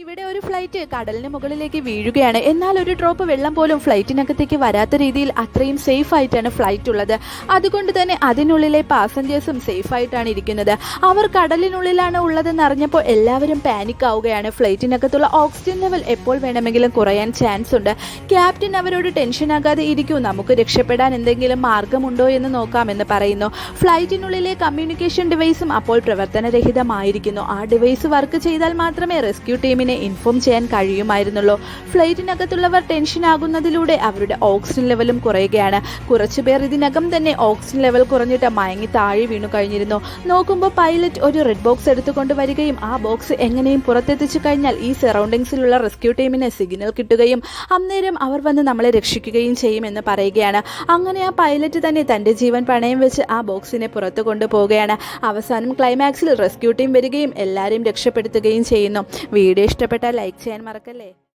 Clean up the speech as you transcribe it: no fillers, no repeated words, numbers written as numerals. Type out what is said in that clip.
ഇവിടെ ഒരു ഫ്ലൈറ്റ് കടലിന് മുകളിലേക്ക് വീഴുകയാണ്. എന്നാൽ ഒരു ഡ്രോപ്പ് വെള്ളം പോലും ഫ്ലൈറ്റിനകത്തേക്ക് വരാത്ത രീതിയിൽ അത്രയും സേഫ് ആയിട്ടാണ് ഫ്ലൈറ്റ് ഉള്ളത്. അതുകൊണ്ട് തന്നെ അതിനുള്ളിലെ പാസഞ്ചേഴ്സും സേഫ് ആയിട്ടാണ് ഇരിക്കുന്നത്. അവർ കടലിനുള്ളിലാണ് ഉള്ളതെന്ന് അറിഞ്ഞപ്പോൾ എല്ലാവരും പാനിക് ആവുകയാണ്. ഫ്ലൈറ്റിനകത്തുള്ള ഓക്സിജൻ ലെവൽ എപ്പോൾ വേണമെങ്കിലും കുറയാൻ ചാൻസ് ഉണ്ട്. ക്യാപ്റ്റൻ അവരോട് ടെൻഷൻ ആകാതെ ഇരിക്കൂ, നമുക്ക് രക്ഷപ്പെടാൻ എന്തെങ്കിലും മാർഗമുണ്ടോ എന്ന് നോക്കാമെന്ന് പറയുന്നു. ഫ്ലൈറ്റിനുള്ളിലെ കമ്മ്യൂണിക്കേഷൻ ഡിവൈസും അപ്പോൾ പ്രവർത്തനരഹിതമായിരിക്കുന്നു. ആ ഡിവൈസ് വർക്ക് ചെയ്താൽ മാത്രമേ റെസ്ക്യൂ ടീമിനെ ഇൻഫോം ചെയ്യാൻ കഴിയുമായിരുന്നുള്ളൂ. ഫ്ലൈറ്റിനകത്തുള്ളവർ ടെൻഷൻ ആകുന്നതിലൂടെ അവരുടെ ഓക്സിജൻ ലെവലും കുറയുകയാണ്. കുറച്ചുപേർ ഇതിനകം തന്നെ ഓക്സിജൻ ലെവൽ കുറഞ്ഞിട്ട് മയങ്ങി താഴെ വീണു കഴിഞ്ഞിരുന്നു. നോക്കുമ്പോൾ പൈലറ്റ് ഒരു റെഡ് ബോക്സ് എടുത്തുകൊണ്ട് വരികയും ആ ബോക്സ് എങ്ങനെയും പുറത്തെത്തിച്ചു കഴിഞ്ഞാൽ ഈ സറൗണ്ടിങ്സിലുള്ള റെസ്ക്യൂ ടീമിന് സിഗ്നൽ കിട്ടുകയും അന്നേരം അവർ വന്ന് നമ്മളെ രക്ഷിക്കുകയും ചെയ്യുമെന്ന് പറയുകയാണ്. അങ്ങനെ ആ പൈലറ്റ് തന്നെ തൻ്റെ ജീവൻ പണയം വെച്ച് ആ ബോക്സിനെ പുറത്തു കൊണ്ടുപോവുകയാണ്. അവസാനം ക്ലൈമാക്സിൽ റെസ്ക്യൂ ടീം വരികയും എല്ലാവരെയും രക്ഷപ്പെടുത്തുകയും ചെയ്യുന്നു. വീഡിയോ ഇഷ്ടപ്പെട്ടാൽ ലൈക്ക് ചെയ്യാൻ മറക്കല്ലേ.